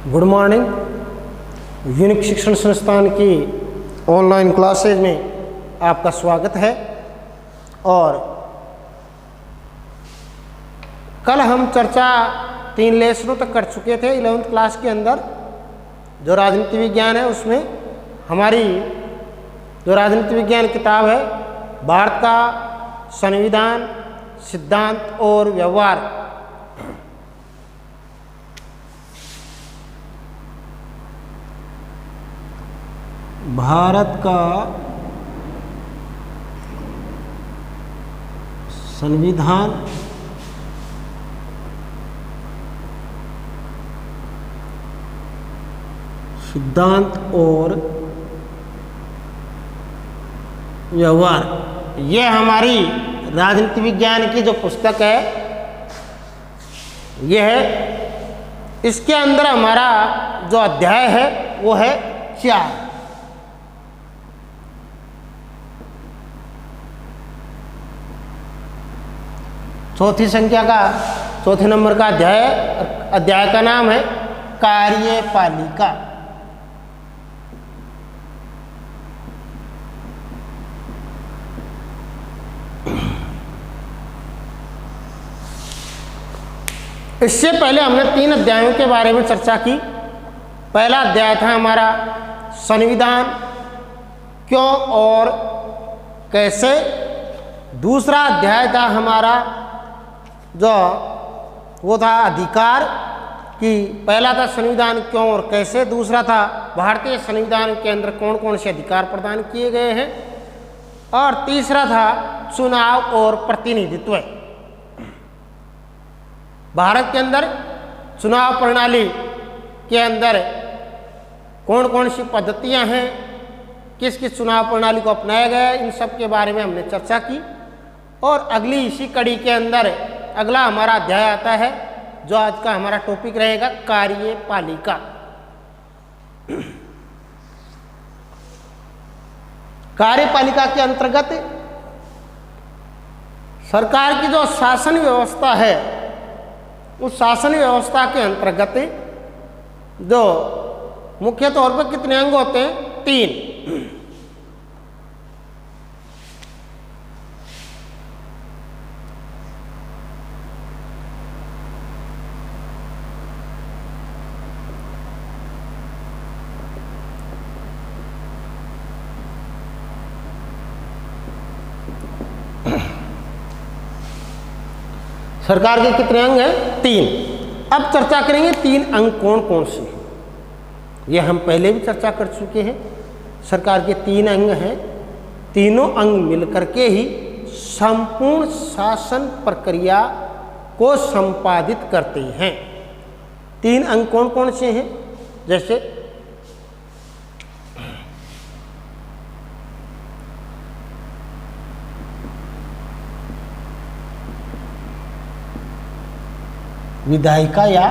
Good morning. Unique शिक्षण संस्थान की ऑनलाइन क्लासेज में आपका स्वागत है। और कल हम चर्चा 3 लेसनों तक कर चुके थे 11th क्लास के अंदर। जो राजनीति विज्ञान है उसमें हमारी जो राजनीति विज्ञान किताब है भारत का संविधान, सिद्धांत और व्यवहार, भारत का संविधान, सिद्धांत और व्यवहार, ये हमारी राजनीति विज्ञान की जो पुस्तक है ये है। इसके अंदर हमारा जो अध्याय है वो है 4। चौथे नंबर का अध्याय का नाम है कार्यपालिका। इससे पहले हमने 3 अध्यायों के बारे में चर्चा की। पहला अध्याय था हमारा संविधान क्यों और कैसे। दूसरा अध्याय था हमारा जो वो था अधिकार, कि पहला था संविधान क्यों और कैसे, दूसरा था भारतीय संविधान के अंदर कौन कौन से अधिकार प्रदान किए गए हैं, और तीसरा था चुनाव और प्रतिनिधित्व। भारत के अंदर चुनाव प्रणाली के अंदर कौन कौन सी पद्धतियां हैं, किस किस चुनाव प्रणाली को अपनाया गया है, इन सब के बारे में हमने चर्चा की। और अगली इसी कड़ी के अंदर अगला हमारा अध्याय आता है जो आज का हमारा टॉपिक रहेगा कार्यपालिका। कार्यपालिका के अंतर्गत सरकार की जो शासन व्यवस्था है उस शासन व्यवस्था के अंतर्गत जो मुख्य तौर पर कितने अंग होते हैं? 3। सरकार के कितने अंग हैं? 3। अब चर्चा करेंगे 3 अंग कौन कौन से हैं। ये हम पहले भी चर्चा कर चुके हैं। सरकार के 3 अंग हैं। तीनों अंग मिलकर के ही संपूर्ण शासन प्रक्रिया को संपादित करते हैं। 3 अंग कौन कौन से हैं? जैसे विधायिका या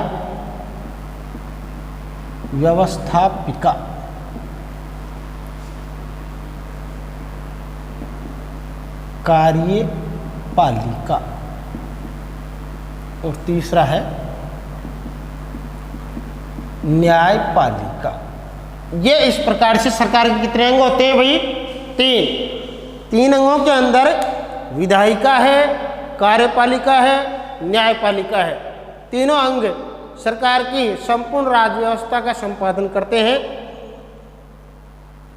व्यवस्थापिका, कार्यपालिका, और तीसरा है न्यायपालिका। ये इस प्रकार से सरकार के कितने अंग होते हैं भाई? 3 अंगों के अंदर विधायिका है, कार्यपालिका है, न्यायपालिका है। तीनों अंग सरकार की संपूर्ण राज्य व्यवस्था का संपादन करते हैं।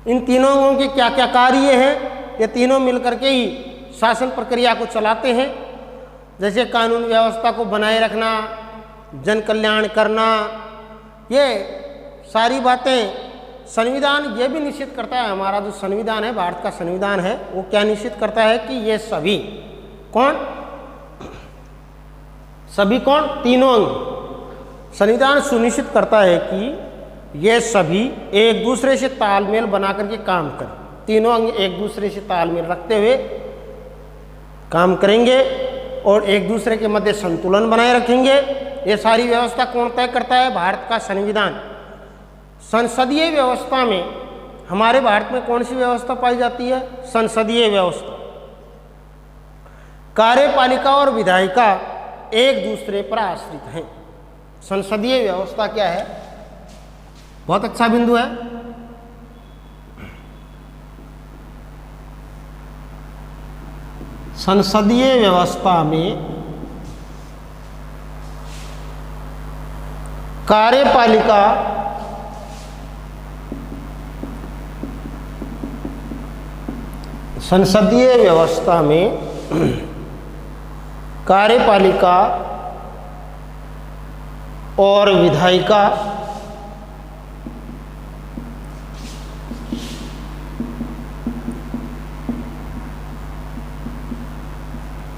इन तीनों अंगों के क्या क्या कार्य हैं? ये तीनों मिलकर के ही शासन प्रक्रिया को चलाते हैं। जैसे कानून व्यवस्था को बनाए रखना, जन कल्याण करना, ये सारी बातें संविधान ये भी निश्चित करता है। हमारा जो संविधान है, भारत का संविधान है, वो क्या निश्चित करता है कि ये सभी कौन? तीनों अंग। संविधान सुनिश्चित करता है कि ये सभी एक दूसरे से तालमेल बना करके काम करें। तीनों अंग एक दूसरे से तालमेल रखते हुए काम करेंगे और एक दूसरे के मध्य संतुलन बनाए रखेंगे। ये सारी व्यवस्था कौन तय करता है? भारत का संविधान। संसदीय व्यवस्था में हमारे भारत में कौन सी व्यवस्था पाई जाती है? संसदीय व्यवस्था। कार्यपालिका और विधायिका एक दूसरे पर आश्रित हैं। संसदीय व्यवस्था क्या है? बहुत अच्छा बिंदु है। संसदीय व्यवस्था में कार्यपालिका संसदीय व्यवस्था में कार्यपालिका और विधायिका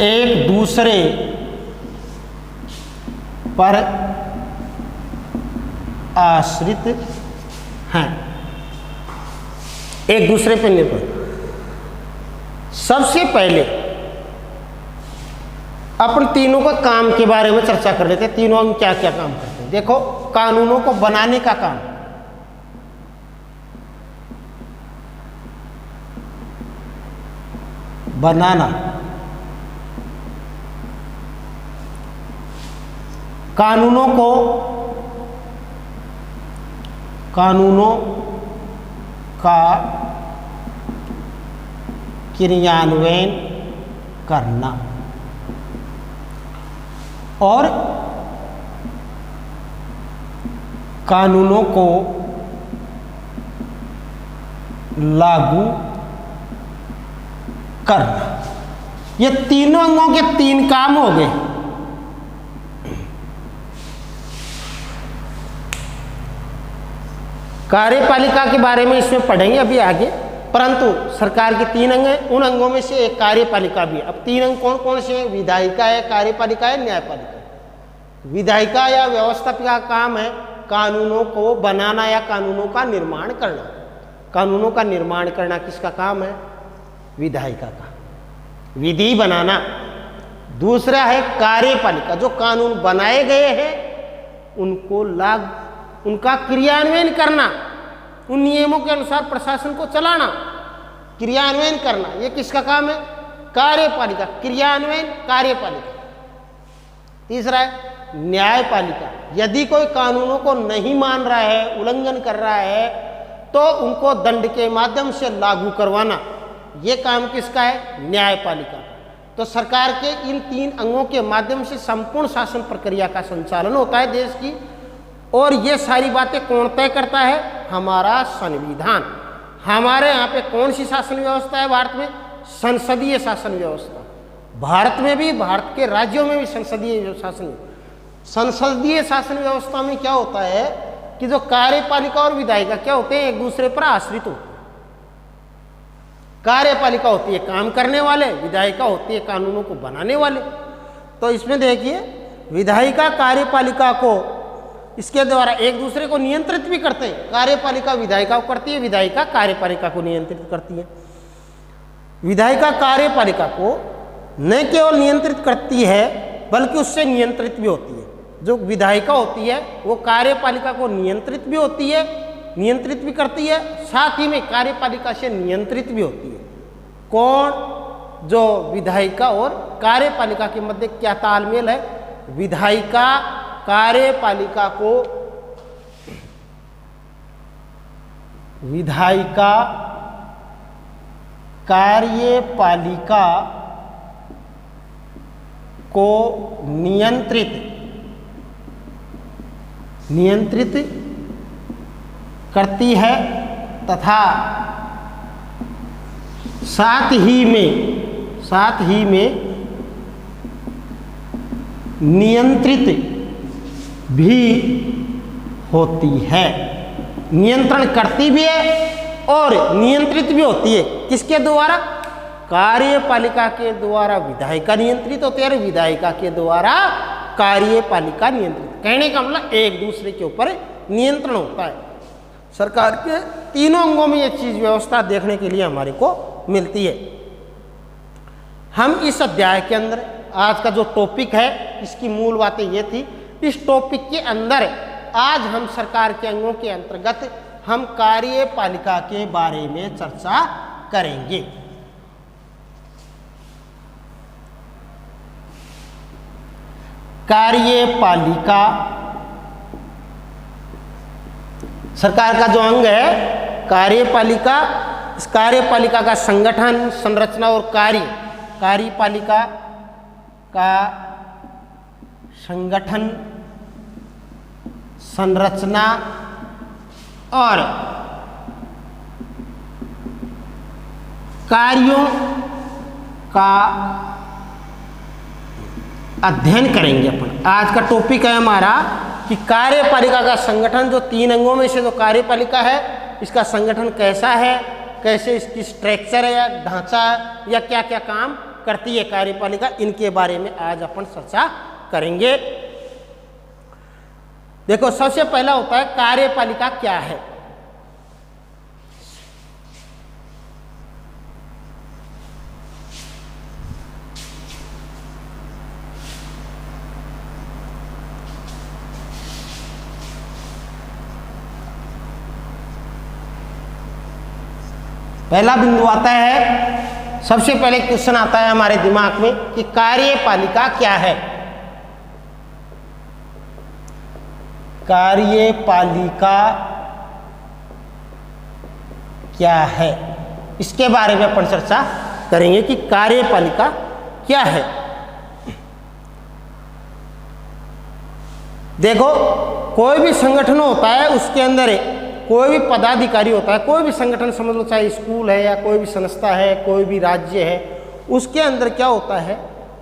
एक दूसरे पर आश्रित हैं, एक दूसरे पर निर्भर। सबसे पहले अपन तीनों का काम के बारे में चर्चा कर लेते हैं। तीनों अंग क्या क्या काम करते हैं। देखो, कानूनों को बनाने का काम, बनाना, कानूनों का क्रियान्वयन करना और कानूनों को लागू करना। ये तीनों अंगों के तीन काम हो गए। कार्यपालिका के बारे में इसमें पढ़ेंगे अभी आगे, परंतु सरकार के तीन अंग हैं, उन अंगों में से एक कार्यपालिका भी है। अब तीन अंग कौन कौन से हैं? विधायिका है, कार्यपालिका है, न्यायपालिका है। विधायिका या व्यवस्थापिका का काम है कानूनों को बनाना या कानूनों का निर्माण करना। कानूनों का निर्माण करना किसका काम है? विधायिका का, विधि बनाना। दूसरा है कार्यपालिका, जो कानून बनाए गए हैं उनको उनका क्रियान्वयन करना, उन नियमों के अनुसार प्रशासन को चलाना, क्रियान्वयन करना। ये किसका काम है? कार्यपालिका, क्रियान्वयन कार्यपालिका। तीसरा है न्यायपालिका, यदि कोई कानूनों को नहीं मान रहा है, उल्लंघन कर रहा है, तो उनको दंड के माध्यम से लागू करवाना। ये काम किसका है? न्यायपालिका। तो सरकार के इन तीन अंगों के माध्यम से संपूर्ण शासन प्रक्रिया का संचालन होता है देश की। और ये सारी बातें कौन तय करता है? हमारा संविधान। हमारे यहाँ पे कौन सी शासन व्यवस्था है भारत में? संसदीय शासन व्यवस्था। भारत में भी, भारत के राज्यों में भी संसदीय शासन व्यवस्था में क्या होता है कि जो कार्यपालिका और विधायिका क्या होते हैं? एक दूसरे पर आश्रित होते हैं। कार्यपालिका होती है काम करने वाले, विधायिका होती है कानूनों को बनाने वाले। तो इसमें देखिए, विधायिका कार्यपालिका को इसके द्वारा एक दूसरे को नियंत्रित भी करते हैं। कार्यपालिका विधायिका को करती है, विधायिका कार्यपालिका को नियंत्रित करती है। विधायिका कार्यपालिका को न केवल नियंत्रित करती है बल्कि उससे नियंत्रित भी होती है। जो विधायिका होती है वो कार्यपालिका को नियंत्रित भी होती है, नियंत्रित भी करती है, साथ ही में कार्यपालिका से नियंत्रित भी होती है। कौन? जो विधायिका और कार्यपालिका के मध्य क्या तालमेल है? विधायिका कार्यपालिका को नियंत्रित करती है तथा साथ ही में नियंत्रित भी होती है। नियंत्रण करती भी है और नियंत्रित भी होती है। किसके द्वारा? कार्यपालिका के द्वारा विधायिका नियंत्रित होती है और विधायिका के द्वारा कार्यपालिका नियंत्रित। कहने का मतलब एक दूसरे के ऊपर नियंत्रण होता है। सरकार के तीनों अंगों में ये चीज व्यवस्था देखने के लिए हमारे को मिलती है। हम इस अध्याय के अंदर आज का जो टॉपिक है इसकी मूल बातें ये थी। इस टॉपिक के अंदर आज हम सरकार के अंगों के अंतर्गत हम कार्यपालिका के बारे में चर्चा करेंगे। कार्यपालिका सरकार का जो अंग है कार्यपालिका, इस कार्यपालिका का संगठन, संरचना और कार्य, कार्यपालिका का संगठन, संरचना और कार्यों का अध्ययन करेंगे अपन। आज का टॉपिक है हमारा कि कार्यपालिका का संगठन, जो 3 अंगों में से जो कार्यपालिका है इसका संगठन कैसा है, कैसे इसकी स्ट्रक्चर है या ढांचा है या क्या क्या काम करती है कार्यपालिका, इनके बारे में आज अपन चर्चा करेंगे। देखो, सबसे पहला होता है कार्यपालिका क्या है। पहला बिंदु आता है, सबसे पहले क्वेश्चन आता है हमारे दिमाग में कि कार्यपालिका क्या है। कार्यपालिका क्या है, इसके बारे में अपन चर्चा करेंगे कि कार्यपालिका क्या है। देखो, कोई भी संगठन होता है उसके अंदर कोई भी पदाधिकारी होता है, कोई भी संगठन समझ लो, चाहे स्कूल है या कोई भी संस्था है, कोई भी राज्य है, उसके अंदर क्या होता है,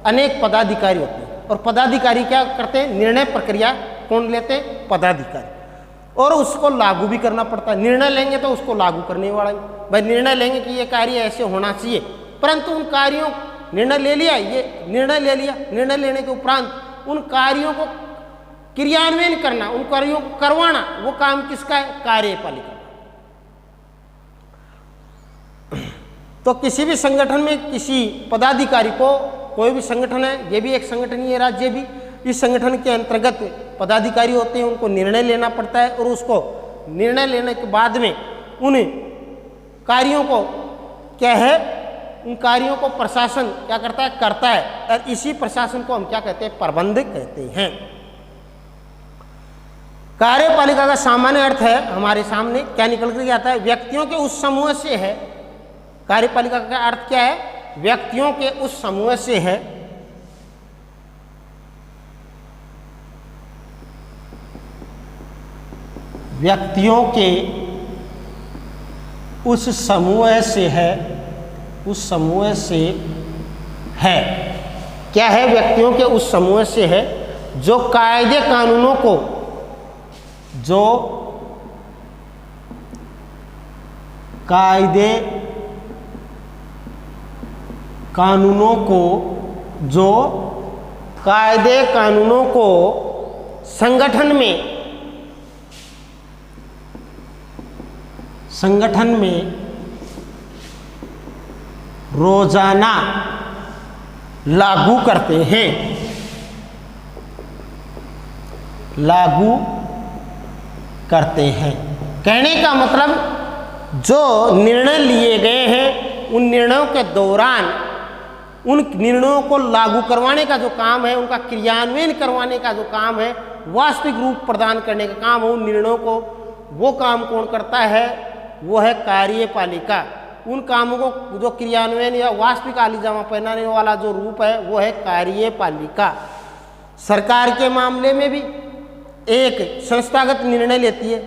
अनेक पदाधिकारी होते हैं। और पदाधिकारी क्या करते हैं, निर्णय प्रक्रिया कौन लेते हैं, पदाधिकारी, और उसको लागू भी करना पड़ता है। निर्णय लेंगे तो उसको लागू करने वाला, भाई निर्णय लेंगे कि ये कार्य ऐसे होना चाहिए, परंतु उन कार्यों, निर्णय ले लिया, ये निर्णय ले लिया, निर्णय लेने के उपरांत उन कार्यों को क्रियान्वयन करना, उन कार्यों को करवाना, वो काम किसका है, कार्यपालिका। तो किसी भी संगठन में किसी पदाधिकारी को, कोई भी संगठन है, ये भी एक संगठन ही है, राज्य भी, इस संगठन के अंतर्गत पदाधिकारी होते हैं, उनको निर्णय लेना पड़ता है और उसको निर्णय लेने के बाद में उन कार्यों को क्या है, उन कार्यों को प्रशासन क्या करता है, और इसी प्रशासन को हम क्या कहते हैं, प्रबंधक कहते हैं। कार्यपालिका का सामान्य अर्थ है हमारे सामने क्या निकल कर आता है, व्यक्तियों के उस समूह से है। कार्यपालिका का अर्थ क्या है, व्यक्तियों के उस समूह से है व्यक्तियों के उस समूह से है, उस समूह से है, क्या है, व्यक्तियों के उस समूह से है जो कायदे कानूनों को, जो कायदे कानूनों को, जो कायदे कानूनों को संगठन में रोजाना लागू करते हैं, लागू करते हैं। कहने का मतलब जो निर्णय लिए गए हैं उन निर्णयों के दौरान उन निर्णयों को लागू करवाने का जो काम है, उनका क्रियान्वयन करवाने का जो काम है, वास्तविक रूप प्रदान करने का काम है उन निर्णयों को, वो काम कौन करता है, वो है कार्यपालिका। उन कामों को जो क्रियान्वयन या वास्तविक आलीजामा पहनाने वाला जो रूप है वो है कार्यपालिका। सरकार के मामले में भी एक संस्थागत निर्णय लेती है।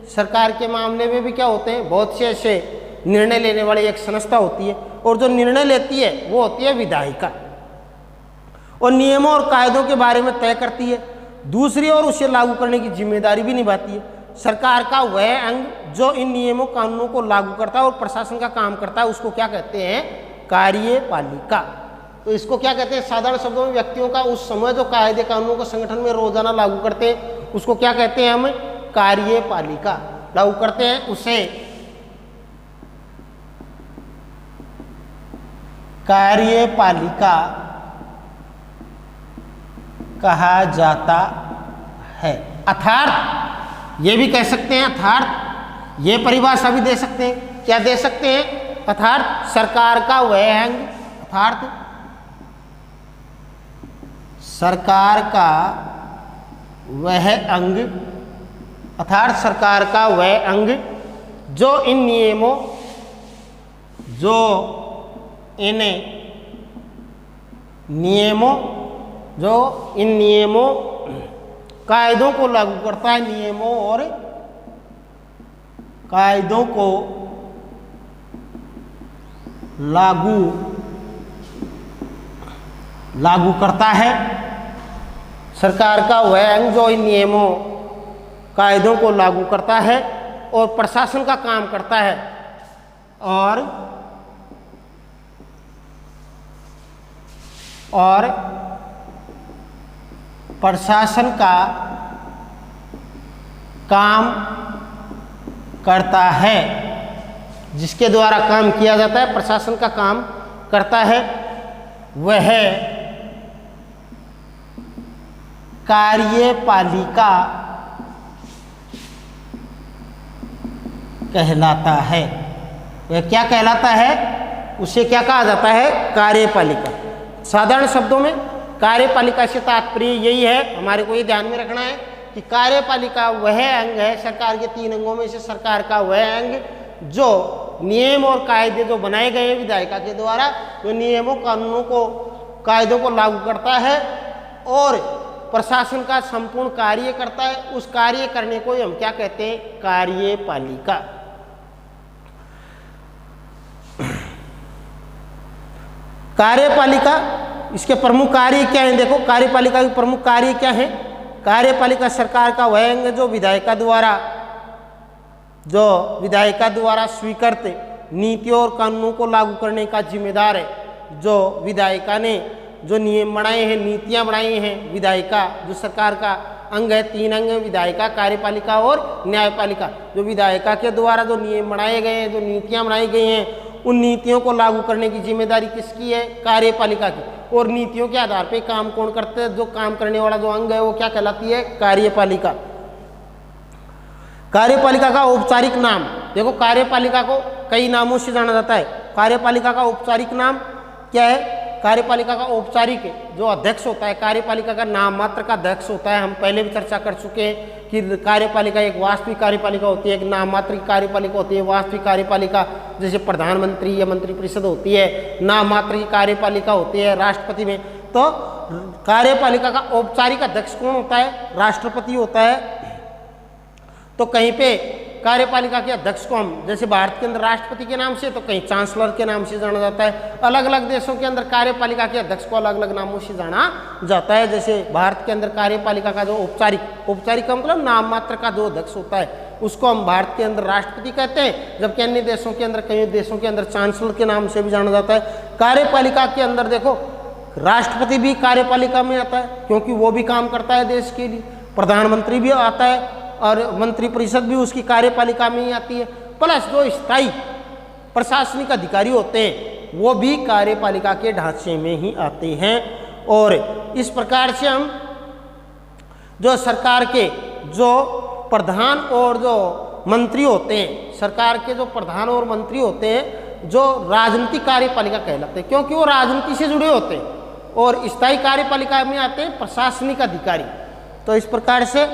सरकार के मामले में भी क्या होते हैं, बहुत से ऐसे निर्णय लेने वाली एक संस्था होती है, और जो निर्णय लेती है वो होती है विधायिका, और नियमों और कायदों के बारे में तय करती है। दूसरी ओर उसे लागू करने की जिम्मेदारी भी निभाती है। सरकार का वह अंग जो इन नियमों कानूनों को लागू करता है और प्रशासन का काम करता है उसको क्या कहते हैं, कार्यपालिका। तो इसको क्या कहते हैं, साधारण शब्दों में व्यक्तियों का उस समूह जो कायदे कानूनों को संगठन में रोजाना लागू करते हैं उसको क्या कहते हैं, हम कार्यपालिका। लागू करते हैं उसे कार्यपालिका कहा जाता है। अर्थात ये भी कह सकते हैं, अर्थात ये परिभाषा भी दे सकते हैं, क्या दे सकते हैं, अर्थात सरकार का वह अंग, अर्थात सरकार का वह अंग अर्थात सरकार का वह अंग जो इन नियमों कायदों को लागू करता है, नियमों और कायदों को लागू करता है। सरकार का वह अंग जो इन नियमों कायदों को लागू करता है और प्रशासन का काम करता है और प्रशासन का काम करता है, जिसके द्वारा काम किया जाता है, प्रशासन का काम करता है, वह कार्यपालिका कहलाता है। वह क्या कहलाता है? उसे क्या कहा जाता है? कार्यपालिका। साधारण शब्दों में कार्यपालिका से तात्पर्य यही है, हमारे को ये ध्यान में रखना है कि कार्यपालिका वह अंग है, सरकार के 3 अंगों में से सरकार का वह अंग जो नियम और कायदे जो बनाए गए हैं विधायिका के द्वारा, जो नियमों कानूनों को कायदों को लागू करता है और प्रशासन का संपूर्ण कार्य करता है। उस कार्य करने को हम क्या कहते हैं? कार्यपालिका। कार्यपालिका इसके प्रमुख कार्य क्या हैं? देखो, कार्यपालिका के प्रमुख कार्य क्या हैं? कार्यपालिका सरकार का वह अंग जो विधायिका द्वारा स्वीकृत नीतियों और कानूनों को लागू करने का जिम्मेदार है। जो विधायिका ने जो नियम बनाए हैं, नीतियां बनाई हैं, विधायिका जो सरकार का अंग है, 3 अंग है, विधायिका, कार्यपालिका और न्यायपालिका। जो विधायिका के द्वारा जो नियम बनाए गए हैं, जो नीतियां बनाई गई हैं, उन नीतियों को लागू करने की जिम्मेदारी किसकी है? कार्यपालिका की। और नीतियों के आधार पे काम कौन करते हैं? जो काम करने वाला जो अंग है वो क्या कहलाती है? कार्यपालिका। कार्यपालिका का औपचारिक नाम देखो, कार्यपालिका को कई नामों से जाना जाता है। कार्यपालिका का औपचारिक नाम क्या है? कार्यपालिका का औपचारिक जो अध्यक्ष होता है, कार्यपालिका का नाम मात्र का अध्यक्ष होता है। हम पहले भी चर्चा कर चुके हैं कि कार्यपालिका एक वास्तविक कार्यपालिका होती है, एक नाम मात्र की कार्यपालिका होती है। वास्तविक कार्यपालिका जैसे प्रधानमंत्री या मंत्रिपरिषद होती है, नाम मात्र की कार्यपालिका होती है राष्ट्रपति में। तो कार्यपालिका का औपचारिक अध्यक्ष कौन होता है? राष्ट्रपति होता है। तो कहीं पे कार्यपालिका के अध्यक्ष को हम जैसे भारत के अंदर राष्ट्रपति के नाम से, तो कहीं चांसलर के नाम से जाना जाता है। अलग अलग देशों के अंदर कार्यपालिका के अध्यक्ष को अलग अलग नामों से जाना जाता है। जैसे भारत के अंदर कार्यपालिका का जो औपचारिक का मतलब नाम मात्र का जो अध्यक्ष होता है, उसको हम भारत के अंदर राष्ट्रपति कहते हैं। जबकि अन्य देशों के अंदर, कई देशों के अंदर चांसलर के नाम से भी जाना जाता है। कार्यपालिका के अंदर देखो, राष्ट्रपति भी कार्यपालिका में आता है क्योंकि वो भी काम करता है देश के लिए। प्रधानमंत्री भी आता है और मंत्रिपरिषद भी उसकी कार्यपालिका में ही आती है। प्लस जो स्थायी प्रशासनिक अधिकारी होते हैं वो भी कार्यपालिका के ढांचे में ही आते हैं। और इस प्रकार से हम जो सरकार के जो प्रधान और जो मंत्री होते हैं, सरकार के जो प्रधान और मंत्री होते हैं, जो राजनीतिक कार्यपालिका कहलाते हैं क्योंकि वो राजनीति से जुड़े होते हैं। और स्थायी कार्यपालिका में आते हैं प्रशासनिक अधिकारी। तो इस प्रकार से,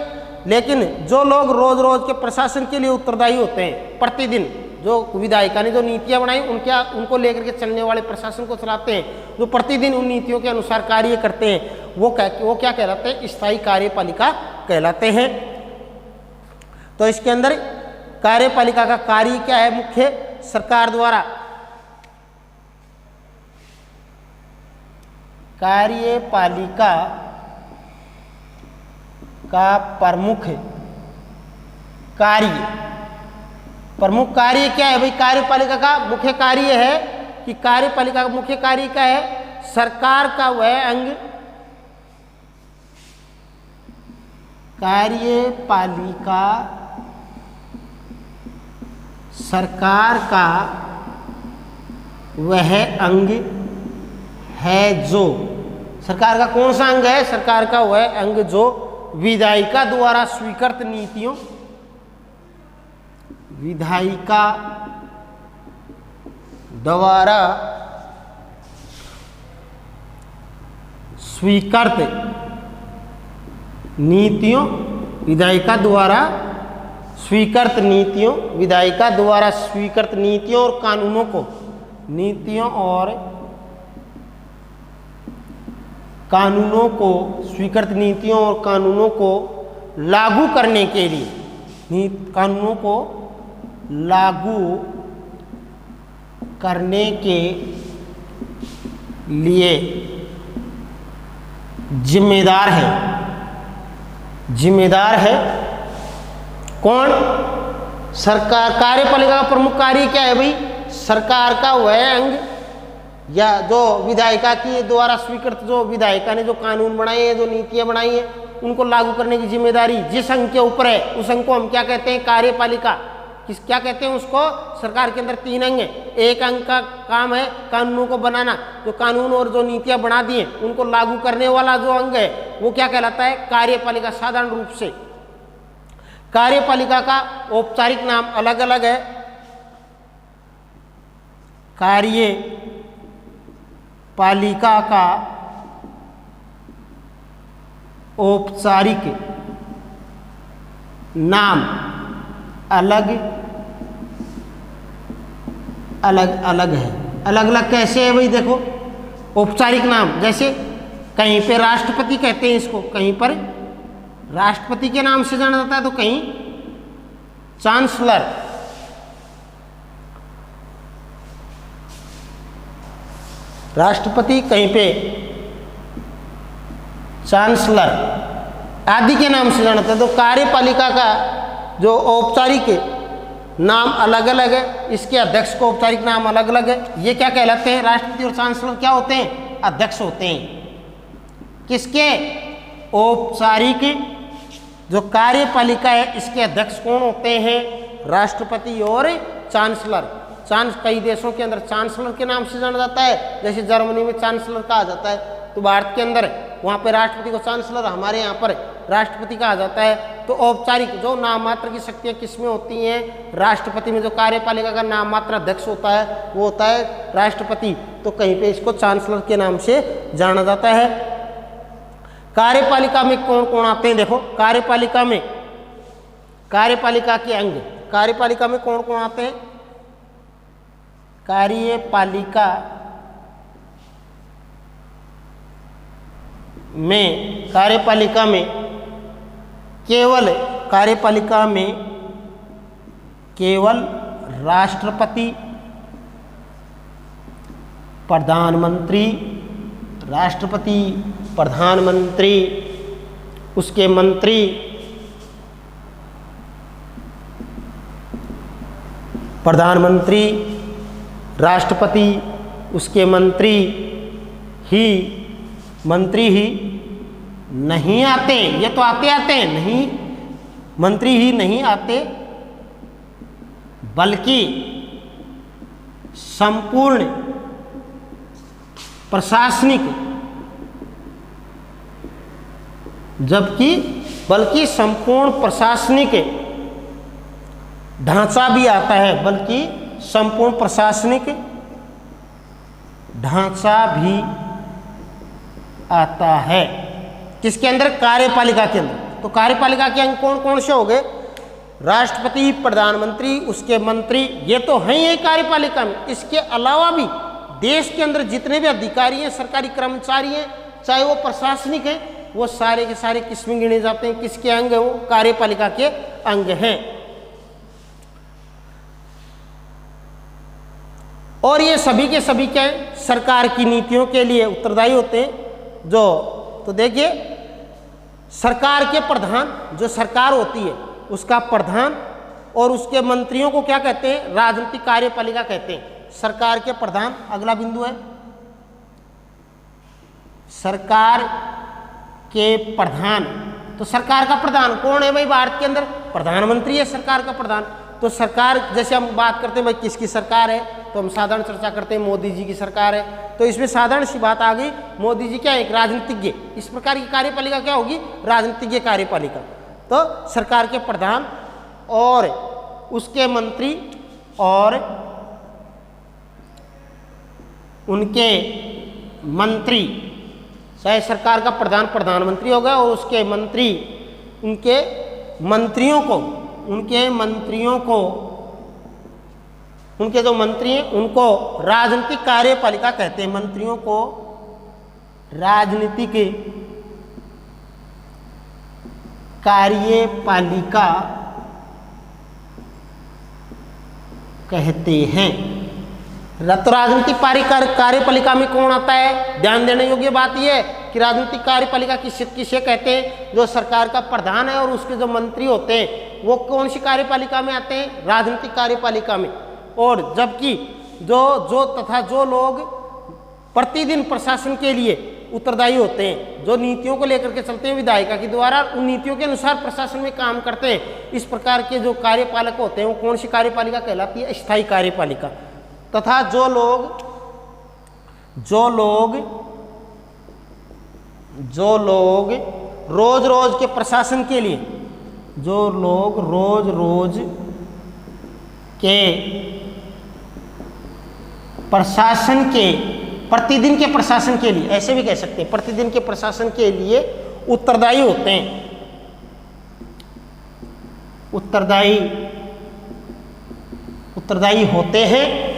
लेकिन जो लोग रोज रोज के प्रशासन के लिए उत्तरदायी होते हैं, प्रतिदिन जो विधायिका ने जो नीतियां बनाई उनको लेकर के चलने वाले प्रशासन को चलाते हैं, जो प्रतिदिन उन नीतियों के अनुसार कार्य करते हैं, वो क्या कहलाते हैं? स्थायी कार्यपालिका कहलाते हैं। तो इसके अंदर कार्यपालिका का कार्य क्या है? मुख्य सरकार द्वारा कार्यपालिका का प्रमुख कार्य क्या है भाई? कार्यपालिका का मुख्य कार्य है कि कार्यपालिका का मुख्य कार्य क्या है? सरकार का वह अंग, कार्यपालिका सरकार का वह अंग है जो, सरकार का कौन सा अंग है? सरकार का वह अंग जो विधायिका द्वारा स्वीकृत नीतियों, विधायिका द्वारा स्वीकृत नीतियों, विधायिका द्वारा स्वीकृत नीतियों, विधायिका द्वारा स्वीकृत नीतियों और कानूनों को, नीतियों और कानूनों को, स्वीकृत नीतियों और कानूनों को लागू करने के लिए, कानूनों को लागू करने के लिए जिम्मेदार है। जिम्मेदार है कौन? सरकार। कार्यपालिका का प्रमुख कार्य क्या है भाई? सरकार का वह अंग या जो विधायिका की द्वारा स्वीकृत, जो विधायिका ने जो कानून बनाए हैं, जो नीतियां बनाई हैं, उनको लागू करने की जिम्मेदारी जिस अंग के ऊपर है, उस अंग को हम क्या कहते हैं? कार्यपालिका। क्या कहते हैं उसको? सरकार के अंदर 3 अंग है। एक अंग का काम है कानूनों को बनाना, जो कानून और जो नीतियां बना दी हैं उनको लागू करने वाला जो अंग है वो क्या कहलाता है? कार्यपालिका। साधारण रूप से कार्यपालिका का औपचारिक नाम अलग अलग है। कार्यपालिका का औपचारिक नाम अलग अलग है। अलग अलग कैसे है भाई? देखो, औपचारिक नाम जैसे कहीं पे राष्ट्रपति कहते हैं इसको, कहीं पर राष्ट्रपति के नाम से जाना जाता है, तो कहीं चांसलर, राष्ट्रपति, कहीं पे चांसलर आदि के नाम से जाना जाता है। तो कार्यपालिका का जो औपचारिक नाम अलग अलग है, इसके अध्यक्ष को औपचारिक नाम अलग अलग है। ये क्या कहलाते हैं? राष्ट्रपति और चांसलर क्या होते हैं? अध्यक्ष होते हैं। किसके? औपचारिक जो कार्यपालिका है इसके अध्यक्ष कौन होते हैं? राष्ट्रपति और चांसलर। कई देशों के अंदर चांसलर के नाम से जाना जाता है, जैसे जर्मनी में चांसलर कहा जाता है, तो भारत के अंदर वहाँ पे राष्ट्रपति को चांसलर, हमारे यहाँ पर राष्ट्रपति कहा जाता है। तो औपचारिक जो नाम मात्र की शक्तियाँ किसमें होती हैं? राष्ट्रपति में। जो कार्यपालिका का नाम मात्र अध्यक्ष होता है वो होता है राष्ट्रपति, तो कहीं पे इसको चांसलर के नाम से जाना जाता है। कार्यपालिका में कौन कौन आते हैं? देखो, कार्यपालिका में, कार्यपालिका के अंग, कार्यपालिका में कौन कौन आते हैं? कार्यपालिका में, कार्यपालिका में केवल राष्ट्रपति, प्रधानमंत्री, राष्ट्रपति, प्रधानमंत्री, उसके मंत्री, प्रधानमंत्री, राष्ट्रपति, उसके मंत्री ही नहीं आते। ये तो आते हैं, नहीं, मंत्री ही नहीं आते, बल्कि संपूर्ण प्रशासनिक, बल्कि संपूर्ण प्रशासनिक ढांचा भी आता है, बल्कि संपूर्ण प्रशासनिक ढांचा भी आता है। किसके अंदर? कार्यपालिका के अंदर। तो कार्यपालिका के अंग कौन कौन से हो गए? राष्ट्रपति, प्रधानमंत्री, उसके मंत्री, ये तो हैं ही कार्यपालिका में। इसके अलावा भी देश के अंदर जितने भी अधिकारी हैं, सरकारी कर्मचारी हैं, चाहे वो प्रशासनिक हैं, वो सारे के सारे किसमें गिने जाते हैं? किसके अंग है? वो कार्यपालिका के अंग हैं। और ये सभी के सभी क्या है? सरकार की नीतियों के लिए उत्तरदायी होते हैं। तो देखिए, सरकार के प्रधान, जो सरकार होती है उसका प्रधान और उसके मंत्रियों को क्या कहते हैं? राजनीतिक कार्यपालिका कहते हैं। सरकार के प्रधान, अगला बिंदु है सरकार के प्रधान। तो सरकार का प्रधान कौन है भाई? भारत के अंदर प्रधानमंत्री है सरकार का प्रधान। तो सरकार, जैसे हम बात करते हैं भाई किसकी सरकार है, तो हम साधारण चर्चा करते हैं मोदी जी की सरकार है। तो इसमें साधारण सी बात आ गई, मोदी जी क्या है? एक राजनीतिज्ञ। इस प्रकार की कार्यपालिका क्या होगी? राजनीतिज्ञ कार्यपालिका। तो सरकार के प्रधान और उसके मंत्री और उनके मंत्री, चाहे सरकार का प्रधान प्रधानमंत्री होगा और उसके मंत्री उनके मंत्रियों को उनके मंत्रियों को, उनके जो मंत्री हैं उनको राजनीतिक कार्यपालिका कहते हैं। मंत्रियों को राजनीतिक कार्यपालिका कहते हैं। तो राजनीतिक कार्यपालिका में कौन आता है? ध्यान देने योग्य बात यह है कि राजनीतिक कार्यपालिका किसे कहते हैं? जो सरकार का प्रधान है और उसके जो मंत्री होते हैं वो कौन सी कार्यपालिका में आते हैं? राजनीतिक कार्यपालिका में। और जबकि जो लोग प्रतिदिन प्रशासन के लिए उत्तरदायी होते हैं, जो नीतियों को लेकर के चलते हैं विधायिका के द्वारा, उन नीतियों के अनुसार प्रशासन में काम करते हैं, इस प्रकार के जो कार्यपालक होते हैं वो कौन सी कार्यपालिका कहलाती है? स्थायी कार्यपालिका। तथा जो लोग रोज रोज के प्रशासन के लिए, जो लोग रोज रोज के प्रशासन के, प्रतिदिन के प्रशासन के लिए, ऐसे भी कह सकते हैं, प्रतिदिन के प्रशासन के लिए उत्तरदायी होते हैं, उत्तरदायी होते हैं,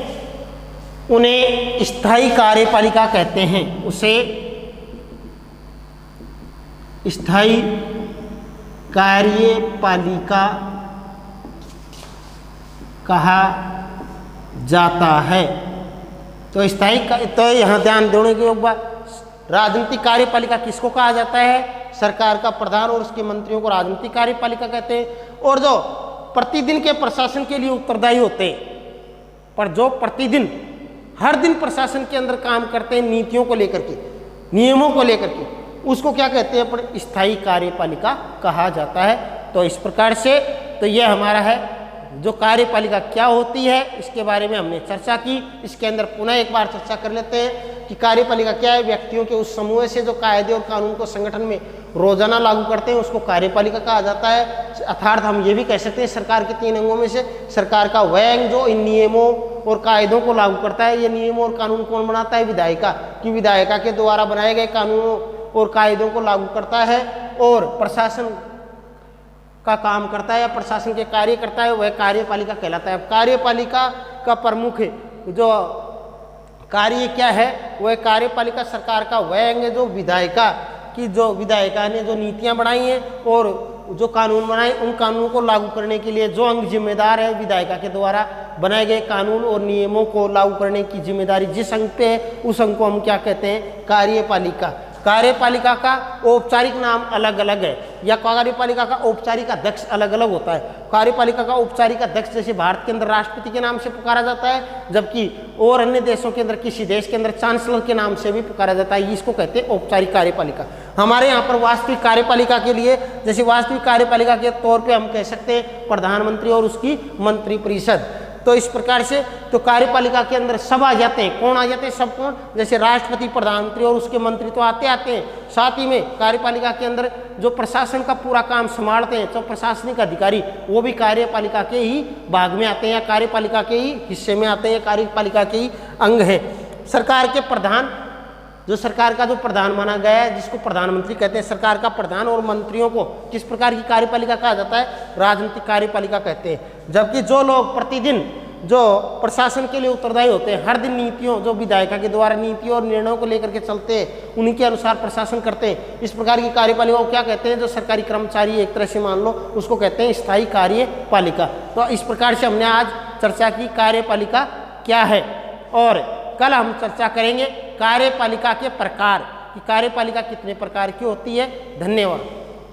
उन्हें स्थायी कार्यपालिका कहते हैं। उसे स्थायी कार्यपालिका कहा जाता है। तो तो यहाँ ध्यान देने की योग बात, राजनीतिक कार्यपालिका किसको कहा जाता है? सरकार का प्रधान और उसके मंत्रियों को राजनीतिक कार्यपालिका कहते हैं। और जो प्रतिदिन के प्रशासन के लिए उत्तरदायी होते हैं, पर जो प्रतिदिन हर दिन प्रशासन के अंदर काम करते हैं नीतियों को लेकर के, नियमों को लेकर के, उसको क्या कहते हैं? पर स्थायी कार्यपालिका कहा जाता है। तो इस प्रकार से तो यह हमारा है जो कार्यपालिका क्या होती है, इसके बारे में हमने चर्चा की। इसके अंदर पुनः एक बार चर्चा कर लेते हैं कि कार्यपालिका क्या है। व्यक्तियों के उस समूह से जो कायदे और कानून को संगठन में रोजाना लागू करते हैं उसको कार्यपालिका कहा जाता है। अर्थात हम ये भी कह सकते हैं सरकार के 3 अंगों में से सरकार का वह अंग जो इन नियमों और कायदों को लागू करता है। ये नियम और कानून कौन बनाता है? विधायिका। कि विधायिका के द्वारा बनाए गए कानूनों और कायदों को लागू करता है और प्रशासन का काम करता है या प्रशासन के कार्य करता है, वह कार्यपालिका कहलाता है। कार्यपालिका का प्रमुख जो कार्य क्या है? वह कार्यपालिका सरकार का वह अंग है जो विधायिका ने जो नीतियां बनाई हैं और जो कानून बनाए, उन कानूनों को लागू करने के लिए जो अंग जिम्मेदार है, विधायिका के द्वारा बनाए गए कानून और नियमों को लागू करने की जिम्मेदारी जिस अंग पे है, उस अंग को हम क्या कहते हैं? कार्यपालिका। कार्यपालिका का औपचारिक नाम अलग अलग है या कार्यपालिका का औपचारिक अध्यक्ष अलग अलग होता है। कार्यपालिका का औपचारिक अध्यक्ष जैसे भारत के अंदर राष्ट्रपति के नाम से पुकारा जाता है, जबकि और अन्य देशों के अंदर किसी देश के अंदर चांसलर के नाम से भी पुकारा जाता है। इसको कहते हैं औपचारिक कार्यपालिका। हमारे यहाँ पर वास्तविक कार्यपालिका के लिए, जैसे वास्तविक कार्यपालिका के तौर पर हम कह सकते हैं प्रधानमंत्री और उसकी मंत्रिपरिषद। तो इस प्रकार से तो कार्यपालिका के अंदर सब आ जाते हैं। कौन आ जाते हैं? सब कौन? जैसे राष्ट्रपति, प्रधानमंत्री और उसके मंत्री तो आते हैं। साथ ही में कार्यपालिका के अंदर जो प्रशासन का पूरा काम संभालते हैं, तो प्रशासनिक अधिकारी, वो भी कार्यपालिका के ही भाग में आते हैं या कार्यपालिका के ही हिस्से में आते हैं, कार्यपालिका के ही अंग हैं। सरकार के प्रधान, जो सरकार का जो प्रधान माना गया है, जिसको प्रधानमंत्री कहते हैं, सरकार का प्रधान और मंत्रियों को किस प्रकार की कार्यपालिका कहा जाता है? राजनीतिक कार्यपालिका कहते हैं। जबकि जो लोग प्रतिदिन जो प्रशासन के लिए उत्तरदायी होते हैं, हर दिन नीतियों, जो विधायिका के द्वारा नीतियों और निर्णयों को लेकर के चलते हैं, उन्हीं के अनुसार प्रशासन करते हैं, इस प्रकार की कार्यपालिका को क्या कहते हैं? जो सरकारी कर्मचारी एक तरह से मान लो, उसको कहते हैं स्थायी कार्यपालिका। तो इस प्रकार से हमने आज चर्चा की कार्यपालिका क्या है, और कल हम चर्चा करेंगे कार्यपालिका के प्रकार, कि कार्यपालिका कितने प्रकार की होती है। धन्यवाद।